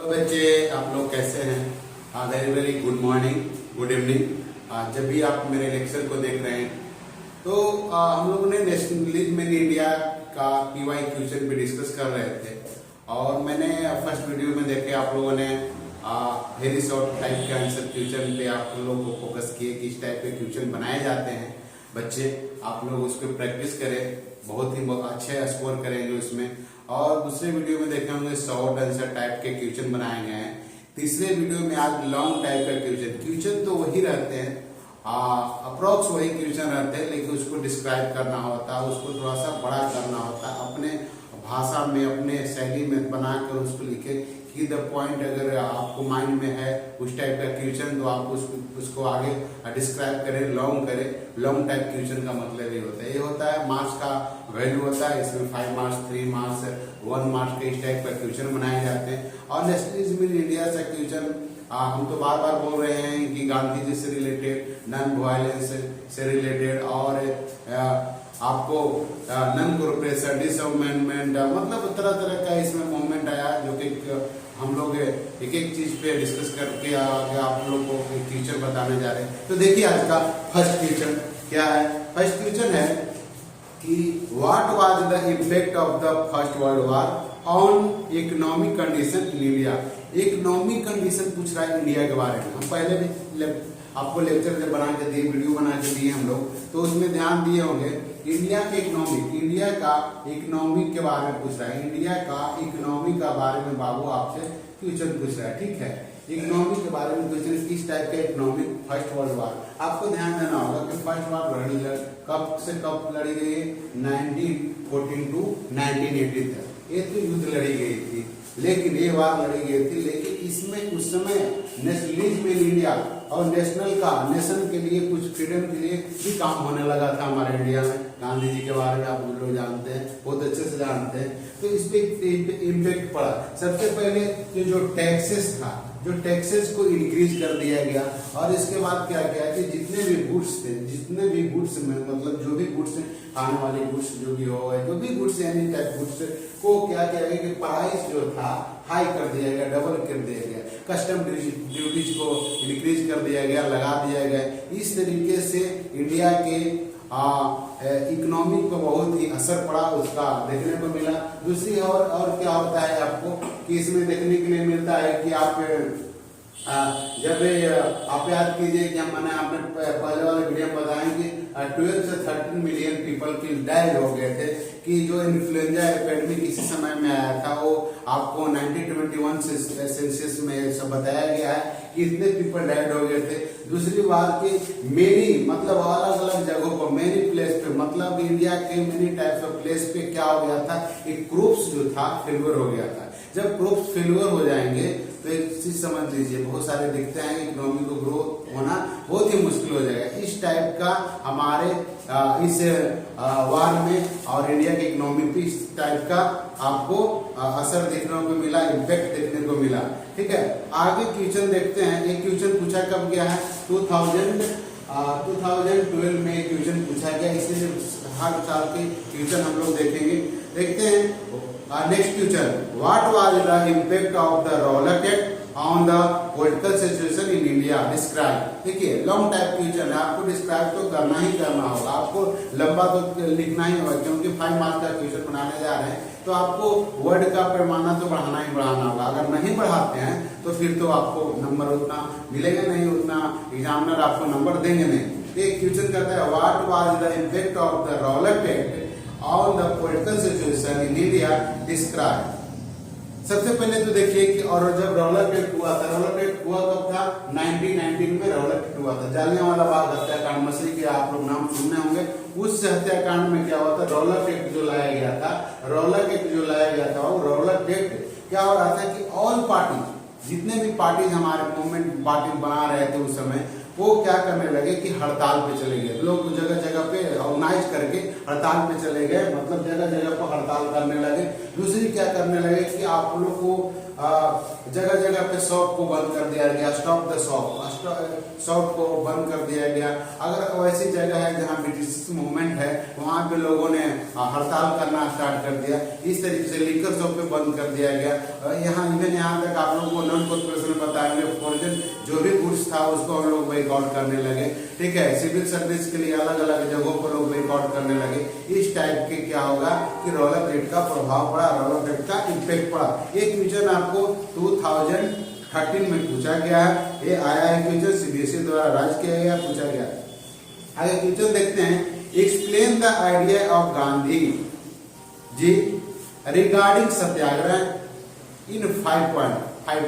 तो बच्चे आप लोग कैसे हैं? Very very good morning, good evening. जब भी आप मेरे लेक्चर को देख रहे हैं तो हम लोगों ने नेशनलिज्म इन इंडिया का पीवाई क्वेश्चन पे डिस्कस कर रहे थे और मैंने फर्स्ट वीडियो में देखे आप लोगों ने वेरी शॉर्ट टाइप के आंसर क्वेश्चन पे आप लोगों को फोकस किए कि इस टाइप के क्वेश्चन बनाए जाते हैं। बच्चे आप लोग उसको प्रैक्टिस करें, बहुत ही अच्छे स्कोर करेंगे उसमें। और दूसरे वीडियो में देखे होंगे शॉर्ट आंसर टाइप के क्वेश्चन बनाए गए हैं। तीसरे वीडियो में आज लॉन्ग टाइप का क्वेश्चन तो वही रहते हैं, अप्रोक्स वही क्वेश्चन रहते हैं, लेकिन उसको डिस्क्राइब करना होता है, उसको थोड़ा सा बड़ा करना होता है, अपने भाषा में अपने शैली में बनाकर उसको लिखे कि द पॉइंट अगर आपको माइंड में है उस टाइप का क्वेश्चन तो आप उसको आगे डिस्क्राइब करें, लॉन्ग करें। लॉन्ग टाइप क्वेश्चन का मतलब ये होता है, मार्क्स का वैल्यू होता है, इसमें 5 मार्क्स 3 मार्क्स 1 मार्क्स के इस टाइप का क्वेश्चन बनाए जाते हैं। और नेशनलिज्म इन इंडिया से क्वेश्चन हम तो बार बार बोल रहे हैं कि गांधी जी से रिलेटेड, नॉन वायलेंस से रिलेटेड और आपको नॉन कॉर्पोरेशन डिसमेंटमेंट, मतलब तरह तरह का इसमें मूवमेंट आया जो कि हम लोग एक एक चीज पे डिस्कस करके आगे आप लोग को एक टीचर बताने जा रहे हैं। तो देखिए आज का फर्स्ट क्वेश्चन क्या है। फर्स्ट क्वेश्चन है कि what was the impact of the first world war on economic condition in India. Economic condition पूछ रहा है इंडिया के बारे में। हम पहले भी आपको लेक्चर जब बना के दिए, वीडियो बना के दिए हम लोग, तो उसमें ध्यान दिए होंगे इंडिया के इंडिया का इकोनॉमिक के बारे में पूछ रहा है। इंडिया का इकोनॉमी का बारे में बाबू आपसे क्वेश्चन पूछ रहा है, ठीक है। इकोनॉमी के बारे में क्वेश्चन, किस टाइप का इकोनॉमिक फर्स्ट वर्ल्ड वॉर। आपको ध्यान देना होगा कि फर्स्ट वॉर कब से कब लड़ी गई है, 1914 टू 1918 तक ये तो युद्ध लड़ी गई थी, लेकिन ये वार लड़ी गई थी। लेकिन इसमें उस समय नेशनलिज्म इन इंडिया और नेशन के लिए कुछ फ्रीडम के लिए भी काम होने लगा था हमारे इंडिया में। गांधी जी के बारे में आप लोग जानते हैं, बहुत अच्छे से जानते हैं। तो इस पे इम्पैक्ट पड़ा। सबसे पहले जो टैक्सेस था, जो टैक्सेस को इंक्रीज कर दिया गया और इसके बाद क्या किया कि जितने भी गुड्स में मतलब जो भी गुड्स खाने वाले गुड्स जो भी हो, जो भी गुड्स एनी टाइप गुड्स को क्या किया गया कि प्राइस जो था हाई कर दिया गया, डबल कर दिया गया, कस्टम ड्यूटीज को इंक्रीज कर दिया गया, लगा दिया गया। इस तरीके से इंडिया के इकोनॉमी को बहुत ही असर पड़ा, उसका देखने को मिला। दूसरी और क्या होता है आपको कि इसमें देखने के लिए मिलता है कि आप जब आप याद कीजिए कि मैंने आपने पहले वाले वीडियो में बताया कि 12 से 13 मिलियन पीपल की डेड हो गए थे, कि जो इन्फ्लुएंजा एपिडेमिक इसी समय में आया था, वो आपको 1921 सेंसस में सब बताया गया है कि इतने पीपल डेड हो गए थे। दूसरी बात की मेनी मतलब अलग अलग जगहों पर, मेनी प्लेस पे, मतलब इंडिया के मेनी टाइप्स ऑफ प्लेस पे क्या हो गया था, एक क्रॉप्स जो था फेल्यूर हो गया था। जब क्रॉप्स फेल्यूर हो जाएंगे तो एक चीज समझ लीजिए, बहुत सारे दिखते हैं इकोनॉमी को ग्रोथ होना बहुत ही मुश्किल हो जाएगा। इस टाइप का हमारे इस वार में और इंडिया के इकोनॉमी पे इस टाइप का आपको असर देखने को मिला, इम्पैक्ट देखने को मिला, ठीक है। आगे क्वेश्चन देखते हैं। एक क्वेश्चन पूछा कब गया है, 2012 में क्वेश्चन पूछा गया। इसलिए हर साल के क्वेश्चन हम लोग देखेंगे। देखते हैं next question, what was the impact of the Rowlatt act on the political situation in India, describe. देखिए लॉन्ग टाइप क्वेश्चन है, आपको डिस्क्राइब तो करना ही करना होगा, आपको लंबा तो लिखना ही होगा, क्योंकि 5 मार्क्स का क्वेश्चन बनाने जा रहे हैं तो आपको वर्ड का पैमाना तो बढ़ाना ही बढ़ाना होगा। अगर नहीं बढ़ाते हैं तो फिर तो आपको नंबर उतना मिलेगा नहीं, उतना एग्जामिनर आपको नंबर देंगे नहीं। एक क्वेश्चन करता है, what was the impact of the Rowlatt act on the political situation in India, describe. सबसे पहले तो देखिए कि और जब रॉलेट एक्ट हुआ था, रॉलेट एक्ट हुआ कब था, 1919 में रॉलेट एक्ट हुआ था। जालियांवाला बाग हत्याकांड, मछली के आप लोग नाम सुनने होंगे। उस हत्याकांड में क्या हुआ था, रॉलेट एक्ट जो लाया गया था, रॉलेट एक्ट जो लाया गया था, वो रॉलेट एक्ट क्या हो रहा था कि ऑल पार्टी, जितने भी पार्टी हमारे मूवमेंट पार्टी बना रहे थे उस समय, वो क्या करने लगे कि हड़ताल पे चले गए। लोग जगह जगह पे ऑर्गेनाइज करके हड़ताल पे चले गए, मतलब जगह जगह पर हड़ताल करने लगे। दूसरी क्या करने लगे कि आप लोग को जगह जगह पे शॉप को बंद कर दिया गया, स्टॉप द शॉप को बंद कर दिया गया। अगर वैसी जगह है जहाँ ब्रिटिश मूवमेंट है वहां पे लोगों ने हड़ताल करना स्टार्ट कर दिया। इस तरीके से लिकर शॉप पे बंद कर दिया गया। यहाँ इवन यहाँ तक आप लोगों को नॉन कॉर्पोरेशन बताएंगे, फॉरजन जो भी गुड्स था उसको हम लोग बाइकआउट करने लगे। ठीक है, सिविल सर्विस के लिए अलग अलग जगहों पर लोग बाइकआउट करने लगे। इस टाइप के क्या होगा कि रॉलेट रेट का प्रभाव पड़ा, रॉलेट रेट का इम्पैक्ट पड़ा। एक क्वेश्चन आपको 2013 में पूछा गया है, ये आया है क्वेश्चन सीबीएसई द्वारा राज्य किया गया, पूछा गया। आगे क्वेश्चन देखते हैं, explain the idea of Gandhi ji regarding Satyagraha in 5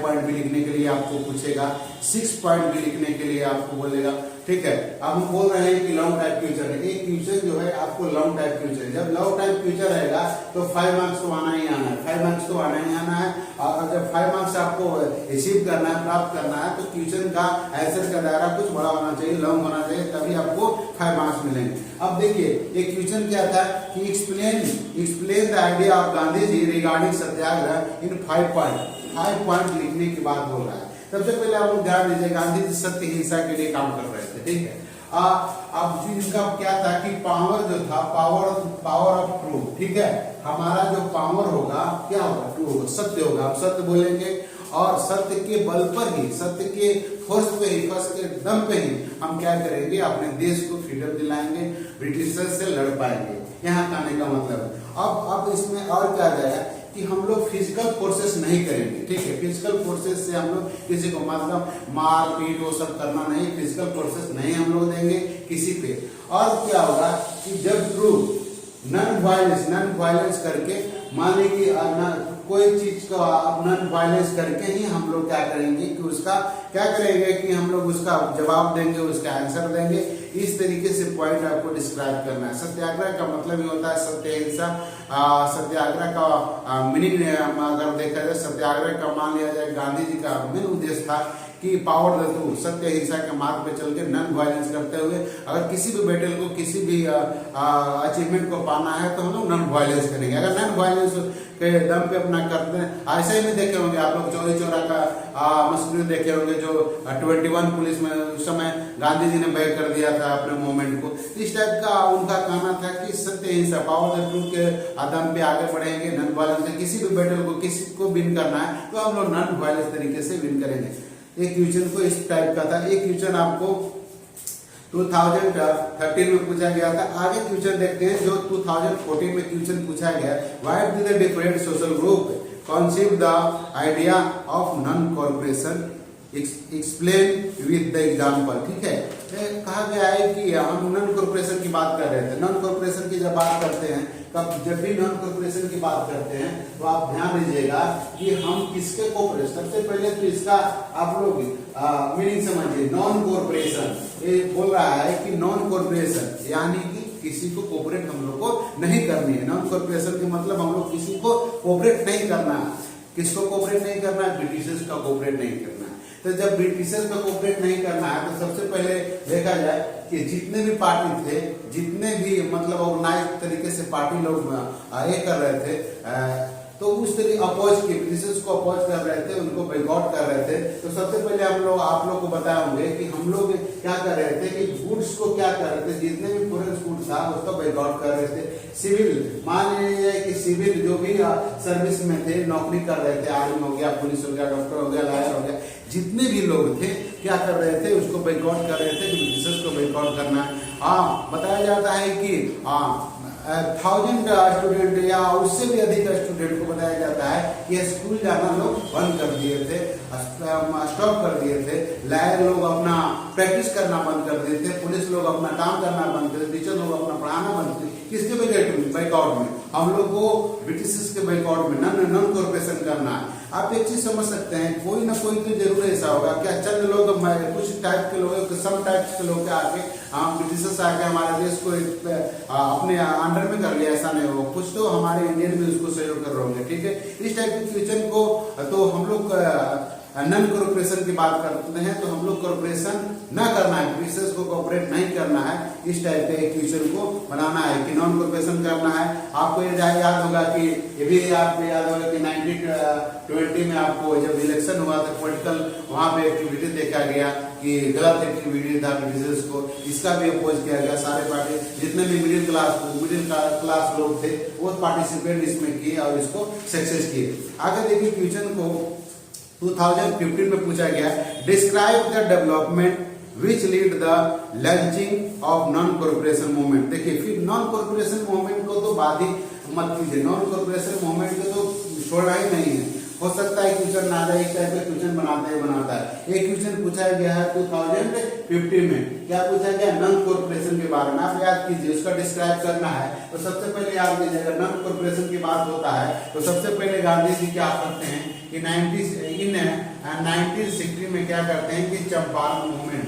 point भी लिखने के लिए आपको पूछेगा, 6 पॉइंट भी लिखने के लिए आपको बोलेगा। ठीक है, अब हम बोल रहे हैं कि लॉन्ग टाइप फ्यूचर है। एक क्वेश्चन जो है आपको लॉन्ग टाइप फ्यूचर है। जब लॉन्ग टाइप फ्यूचर रहेगा तो 5 मार्क्स तो आना ही आना है, 5 मार्क्स तो आना ही आना है। और जब 5 मार्क्स आपको रिसीव करना है, प्राप्त करना है, तो क्वेश्चन का आंसर का दायरा कुछ बड़ा होना चाहिए, लॉन्ग होना चाहिए, तभी आपको 5 मार्क्स मिलेंगे। अब देखिए एक क्वेश्चन क्या था कि explain the idea of Gandhi ji regarding Satyagraha in 5 point लिखने की बात बोल रहा है। सबसे पहले आप लोग ध्यान दीजिए, गांधी जी सत्य हिंसा के लिए काम कर रहे थे। ठीक है, अब इनका क्या था कि पावर जो था, पावर ऑफ ट्रूथ। ठीक है, हमारा जो पावर होगा क्या होगा, ट्रू होगा, सत्य होगा। आप सत्य बोलेंगे और सत्य के बल पर ही, सत्य के फोर्स पे ही, फोर्स के दम पे ही हम क्या करेंगे, अपने देश को फ्रीडम दिलाएंगे, ब्रिटिशर्स से लड़ पाएंगे। यहाँ कहने का मतलब है। अब इसमें और क्या जाएगा कि हम लोग फिजिकल फोर्सेस नहीं करेंगे। ठीक है, फिजिकल फोर्सेस से हम लोग किसी को मतलब मार पीट वो सब करना नहीं, फिजिकल फोर्सेस नहीं हम लोग देंगे किसी पे। और क्या होगा कि जब ट्रूथ नॉन वायलेंस करके, माने कि कोई चीज को नॉन वायलेंस करके ही हम लोग क्या करेंगे कि उसका क्या करेंगे कि हम लोग उसका जवाब देंगे, उसका आंसर देंगे। इस तरीके से पॉइंट आपको डिस्क्राइब करना है। सत्याग्रह का मतलब ये होता है सत्य हिंसा। सत्याग्रह का मीनिंग अगर देखा जाए, सत्याग्रह का मान लिया जाए गांधी जी का मेन उद्देश्य था कि पावर द ट्रूथ, सत्य हिंसा के मार्ग पे चल के नॉन वायलेंस करते हुए अगर किसी भी बैटल को, किसी भी अचीवमेंट को पाना है तो हम लोग नॉन वायलेंस करेंगे। अगर नॉन वायलेंस के दम पे अपना करते हैं, ऐसे ही नहीं देखे होंगे आप लोग चौरी चौरा का मसले देखे होंगे जो 21 पुलिस में उस समय गांधी जी ने बैक कर दिया था अपने मूवमेंट को। इस टाइप का उनका कहना था कि सत्य हिंसा, पावर द ट्रूथ के दम पे आगे बढ़ेंगे, नॉन वायलेंस। किसी भी बैटल को, किसी को विन करना है तो हम लोग नॉन वायलेंस तरीके से विन करेंगे। एक क्वेश्चन को इस टाइप का था। एक क्वेश्चन आपको 2013 में पूछा गया था। आगे क्वेश्चन देखते हैं जो 2014 में क्वेश्चन पूछा गया, why do the different social group conceive the idea of non corporation, explain with the example. ठीक है, कहा गया है कि हम नॉन कॉर्पोरेशन की बात कर रहे थे। नॉन कॉर्पोरेशन की जब बात करते हैं, जब भी नॉन कॉर्पोरेशन की बात करते हैं तो आप ध्यान दीजिएगा कि हम किसके कॉर्पोरेशन, सबसे पहले तो इसका आप लोग मीनिंग समझिए। नॉन कॉर्पोरेशन ये बोल रहा है कि नॉन कॉर्पोरेशन यानी कि किसी को कोऑपरेट हम लोग को नहीं करनी है। नॉन कॉर्पोरेशन के मतलब हम लोग किसी को कोऑपरेट नहीं करना। किसको कोऑपरेट नहीं करना है, ब्रिटिशर्स का कोऑपरेट नहीं करना। तो जब ब्रिटिशर्स का कोऑपरेट नहीं करना है तो सबसे पहले देखा जाए कि जितने भी पार्टी थे, जितने भी मतलब ऑर्गेनाइज तरीके से पार्टी लोग ये कर रहे थे, तो उस तरीके अपोज के ब्रिटिशर्स को अपोज कर रहे थे, उनको बाइकआउट कर रहे थे। तो सबसे पहले हम लोग आप लोग को बताए होंगे कि हम लोग क्या कर रहे थे कि गुड्स को क्या कर रहे थे, जितने भी फॉरेन गुड्स था उसको बाइकआउट कर रहे थे। सिविल मान लीजिए कि सिविल जो भी सर्विस में थे, नौकरी कर रहे थे, आर्मी हो गया, पुलिस हो गया, डॉक्टर हो गया, लॉयर हो गया, जितने भी लोग थे क्या कर रहे थे, उसको बाइकआउट कर रहे थे कि ब्रिटिशर्स को बाइकआउट करना है। बताया जाता है कि 1000 स्टूडेंट या उससे भी अधिक स्टूडेंट को बताया जाता है कि स्कूल जाना लोग बंद कर दिए थे, स्टॉप कर दिए थे। लॉयर लोग अपना प्रैक्टिस करना बंद कर दिए थे, पुलिस लोग अपना काम करना बंद कर दिए, टीचर लोग अपना पढ़ाना बंद कर दिए। किसके बाइकआउट में? हम लोग को ब्रिटिशर्स के बाइकआउट में नॉन कॉर्पोरेशन करना है। आप एक चीज समझ सकते हैं, कोई ना कोई तो जरूर ऐसा होगा क्या चंद लोग, कुछ टाइप के लोग, सम टाइप के लोग आके ब्रिटिशर्स आके हमारे देश को अपने अंडर में कर लिया, ऐसा नहीं हो। कुछ तो हमारे इंडियन भी उसको सहयोग कर रहे होंगे। ठीक है, इस टाइप के क्वेश्चन को तो हम लोग नॉन कॉर्पोरेशन की बात करते हैं तो हम लोग कॉर्पोरेशन न करना है, ब्रिटिशर्स को कॉर्पोरेट नहीं करना है, इस टाइप के एक क्वेश्चन को बनाना है कि नॉन कॉर्पोरेशन करना है। आपको ये याद होगा कि ये भी आपको याद होगा कि 1920 में आपको जब इलेक्शन हुआ था पॉलिटिकल, वहां पे एक्टिविटी देखा गया कि गलत एक्टिविटी था ब्रिटिशर्स को, इसका भी अपोज किया गया। सारे पार्टी जितने भी मिडिल क्लास लोग थे वो पार्टिसिपेट इसमें किए और इसको सक्सेस किए। आगे देखिए क्वेश्चन को 2015 में पूछा गया, describe the development which lead the launching of non corporation movement. देखिए फिर नॉन कॉर्पोरेशन मूवमेंट को तो बात ही मत कीजिए, नॉन कॉर्पोरेशन मूवमेंट को तो छोड़ना ही नहीं है। हो सकता है क्वेश्चन ना जाए, इस टाइप का क्वेश्चन बनाता है। एक क्वेश्चन पूछा गया है 2015 में, क्या पूछा गया, नॉन कॉर्पोरेशन के बारे में। आप याद कीजिए, उसका डिस्क्राइब करना है तो सबसे पहले याद कीजिए, अगर नॉन कॉर्पोरेशन की बात होता है तो सबसे पहले गांधी जी क्या करते हैं कि 1960 में क्या करते हैं कि चंपारण मूवमेंट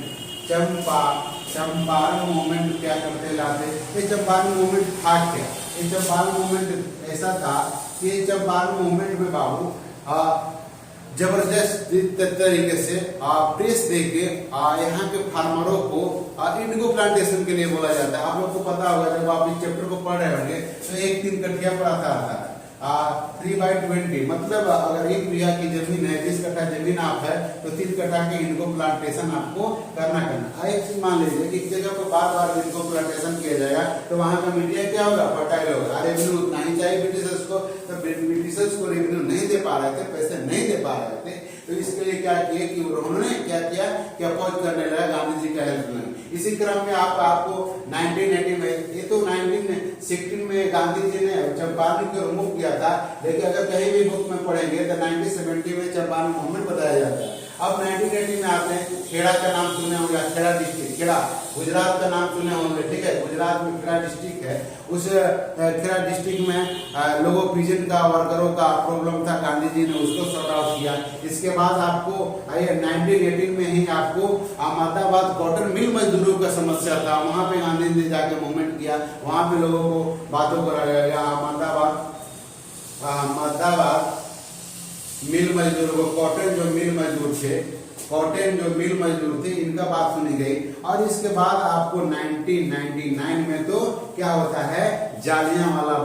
क्या करते लाते। ये चंपारण मूवमेंट था क्या, ये चंपारण मूवमेंट ऐसा था कि चंपारण मूवमेंट में बाबू जबरदस्त तरीके से प्रेस देके यहाँ के फार्मरों को इंडिगो प्लांटेशन के लिए बोला जाता है। आप लोग को पता होगा, जब आप इस चैप्टर को पढ़ रहे होंगे तो एक 3 कट्ठिया पढ़ाता था 3/20, मतलब अगर 1 बीघा की जमीन है, 30 कट्ठा जमीन आप है तो 3 कट्ठा के इंडिगो प्लांटेशन आपको करना। एक चीज मान लीजिए कि एक जगह पर बार इंडिगो प्लांटेशन किया जाएगा तो वहां का मीडिया क्या होगा, फर्टाइल होगा। रेवेन्यू उतना ही चाहिए ब्रिटिशर्स को, तो ब्रिटिशर्स को रेवेन्यू नहीं दे पा रहे थे, पैसे नहीं दे पा रहे थे, तो इसके लिए क्या किए कि उन्होंने क्या किया कि अपोज करने लगा गांधी जी का हेल्प में। इसी क्रम में आपको 1980 में, ये तो 1916 में गांधी जी ने चंपारण को रिमूव किया था, लेकिन अगर कहीं भी बुक में पढ़ेंगे तो 1970 में चंपारण मूवमेंट बताया जाता है। अब 1980 में आते हैं, खेड़ा का नाम सुने होंगे, खेड़ा डिस्ट्रिक्ट, खेड़ा गुजरात का नाम सुने होंगे, ठीक है, गुजरात में खेड़ा डिस्ट्रिक्ट है। उस खेड़ा डिस्ट्रिक्ट में लोगों पीजेंट का वर्करों का प्रॉब्लम था, गांधी जी ने उसको सॉर्ट आउट किया। इसके बाद आपको 1918 में ही आपको अहमदाबाद कॉटन मिल मजदूरों का समस्या था, वहां पे गांधी जी ने जाके मूवमेंट किया, वहां पे लोगों को बातों को लगाया। अहमदाबाद मिल मजदूरों को, कॉटन जो मिल मजदूर थे, इनका बात सुनी गई। और इसके बाद आपको 1999 में तो क्या होता है, जालियांवाला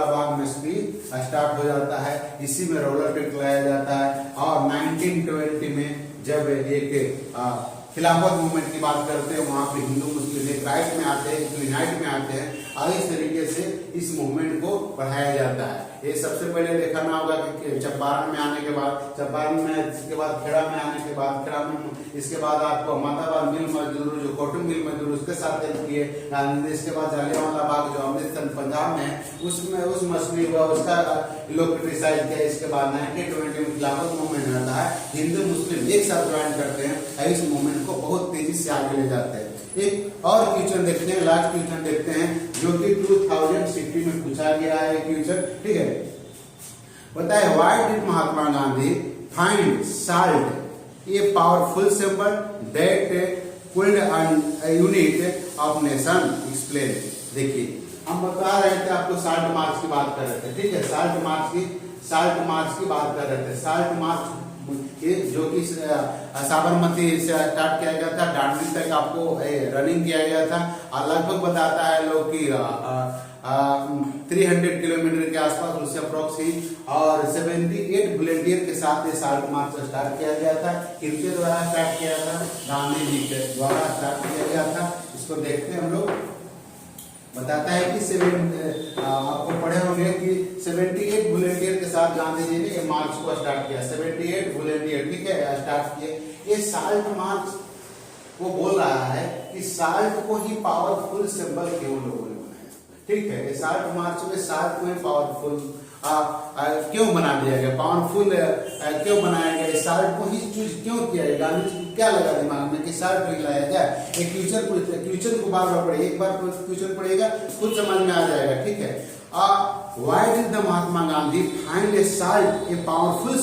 बाग में भी स्टार्ट हो जाता है, इसी में रोलर टेक लाया जाता है। और 1920 में जब एक खिलाफत मूवमेंट की बात करते हैं, वहां पे हिंदू मुस्लिम एक राइट में आते हैं, यूनाइट में आते हैं, और इस तरीके से इस मूवमेंट को बढ़ाया जाता है। ये सबसे पहले देखा ना होगा कि चंपारण में आने के बाद, चंपारण में, इसके बाद खेड़ा में आने के बाद, खेड़ा में इसके बाद आपको अहमदाबाद मिल मजदूर जो कॉटन मिल मजदूर उसके साथ हेल्प किए गांधी ने। इसके बाद जालियांवाला बाग जो अमृतसर पंजाब में है, उसमें उस मसले हुआ, उसका लोग क्रिटिसाइज किया। इसके बाद 1920 में खिलाफत मूवमेंट आता है, हिंदू मुस्लिम एक साथ ज्वाइन करते हैं, इस मूवमेंट को बहुत तेजी से आगे ले जाते हैं। एक और क्वेश्चन देखते हैं, लास्ट क्वेश्चन देखते हैं, जो कि 2060 में पूछा गया है क्वेश्चन, ठीक है। बताए, why did Mahatma Gandhi find salt a powerful symbol that could unit of nation, explain. देखिए हम बता रहे थे आपको, साल्ट मार्च की बात कर रहे थे, ठीक है, साल्ट मार्च की बात कर रहे थे। साल्ट मार्च जो कि साबरमती से स्टार्ट किया गया था, दांडी तक आपको रनिंग किया गया था, और लगभग बताता है लोग कि 300 किलोमीटर के आसपास उससे अप्रोक्स ही, और 78 वॉलंटियर के साथ ये साल्ट मार्च स्टार्ट किया गया था। किनके द्वारा स्टार्ट किया था, गांधी जी के द्वारा स्टार्ट किया गया था। इसको देखते हैं हम लोग। बताता है कि आपको पढ़े होंगे कि 78 वॉलंटियर के साथ गांधी जी ने ये मार्च को स्टार्ट किया। 78 वॉलंटियर, ठीक है, स्टार्ट किए। ये साल्ट मार्च वो बोल रहा है कि साल्ट को ही पावरफुल सिंबल क्यों लोगों ने बनाया, ठीक है। साल्ट मार्च में साल्ट को ही पावरफुल क्यों बना दिया गया, पावरफुल क्यों बनाया गया, साल्ट को ही चूज क्यों किया गया, गांधी जी को क्या लगा दिमाग में कि साल्ट को लाया जाए। एक क्वेश्चन को बार बार पढ़िए, एक बार क्वेश्चन पढ़ेगा खुद समझ में आ जाएगा, ठीक है। Why did the Mahatma Gandhi find A salt a powerful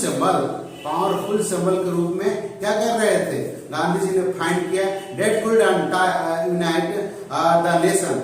symbol के रूप में क्या कर रहे थे, गांधी जी ने फाइंड किया, that could unite the nation,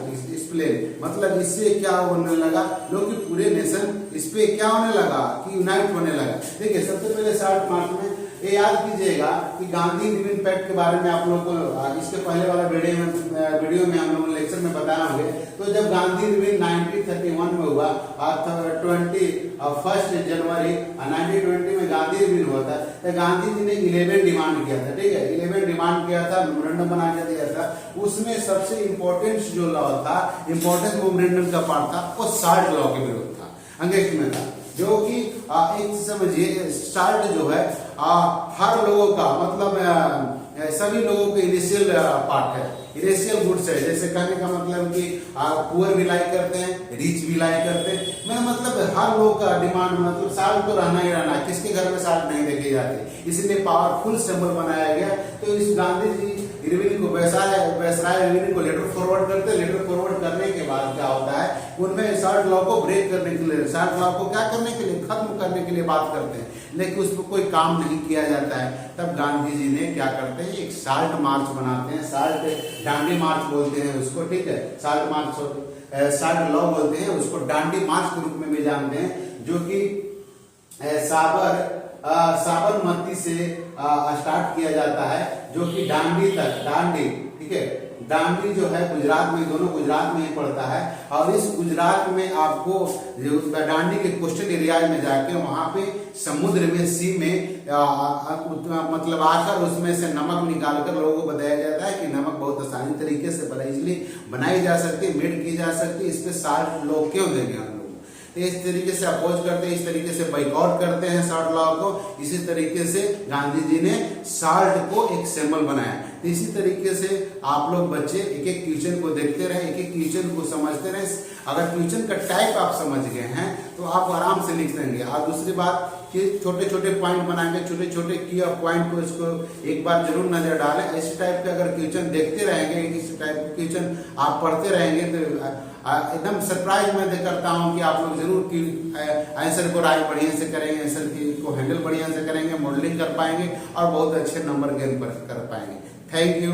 explain, मतलब इससे क्या होने लगा, लोग की पूरे नेशन इस पे क्या होने लगा कि यूनाइट होने लगा। देखिए सबसे पहले शॉर्ट मार्च में ये याद कीजिएगा कि गांधी लिविंग पैक्ट के बारे में आप लोग को इसके पहले वाला वीडियो में हम लोगों ने लेक्चर में बताया होंगे। तो जब गांधी लिविंग 1931 में हुआ, 21 जनवरी 1920 में गांधी लिविंग हुआ था, तो गांधी जी ने 11 डिमांड किया था, ठीक है, 11 डिमांड किया था, मेमोरेंडम बना के दिया था। उसमें सबसे इंपॉर्टेंट जो लॉ था, इंपॉर्टेंट मेमोरेंडम का पार्ट था, वो साल्ट लॉ के विरुद्ध था, अंग्रेजी में था, जो कि एक समझिए साल्ट जो है हर लोगों का मतलब सभी लोगों के इनिशियल पार्ट है, इनिशियल गुड्स है। जैसे कहने का मतलब कि पुअर भी लाइक करते हैं, रिच भी लाइक करते हैं, मैं मतलब हर लोग का डिमांड, मतलब साल्ट तो रहना ही रहना है, किसके घर में साल्ट नहीं देखे जाते, इसलिए पावरफुल सिंबल बनाया गया। तो इस गांधी जी इरविन को वैसराय इरविन को लेटर फॉरवर्ड करते हैं। लेटर फॉरवर्ड करने के बाद क्या होता है, उनमें साल्ट लॉ को ब्रेक करने के लिए, साल्ट लॉ को क्या करने के लिए, खत्म करने के लिए बात करते हैं, लेकिन उस पर कोई काम नहीं किया जाता है। तब गांधी जी ने क्या करते हैं, एक साल्ट मार्च बनाते हैं, साल्ट डांडी मार्च बोलते हैं उसको, ठीक है, साल्ट मार्च, साल्ट लॉ बोलते हैं उसको, डांडी मार्च के रूप में भी जानते हैं, जो कि साबरमती से स्टार्ट किया जाता है, जो कि दांडी तक, दांडी, ठीक है, दांडी जो है गुजरात में, दोनों गुजरात में ही पड़ता है। और इस गुजरात में आपको दांडी के कोस्टल एरिया में जाके वहां पे समुद्र में, सी में मतलब आकर उसमें से नमक निकालकर लोगों को बताया जाता है कि नमक बहुत आसानी तरीके से इजिली बनाई जा सकती है, मेड की जा सकती है, इस पे साल्ट लोग क्यों देंगे हम लोग। तो इस तरीके से अपोज करते हैं, इस तरीके से बाइकआउट करते हैं साल्ट लॉ को। इसी तरीके से गांधी जी ने साल्ट को एक सिंबल बनाया। तो इसी तरीके से आप लोग बच्चे एक एक क्वेश्चन को देखते रहे, एक एक क्वेश्चन को समझते रहे। अगर क्वेश्चन का टाइप आप समझ गए हैं तो आप आराम से लिख देंगे। और दूसरी बात कि छोटे छोटे पॉइंट बनाएंगे, छोटे छोटे की पॉइंट को इसको एक बार जरूर नजर डालें। इस टाइप के अगर क्वेश्चन देखते रहेंगे, इस टाइप के क्वेश्चन आप पढ़ते रहेंगे तो एकदम सरप्राइज मैं करता हूं कि आप लोग जरूर आंसर को राइट बढ़िया से करेंगे, आंसर को हैंडल बढ़िया से करेंगे, मॉडलिंग कर पाएंगे और बहुत अच्छे नंबर गेन कर पाएंगे। Thank you.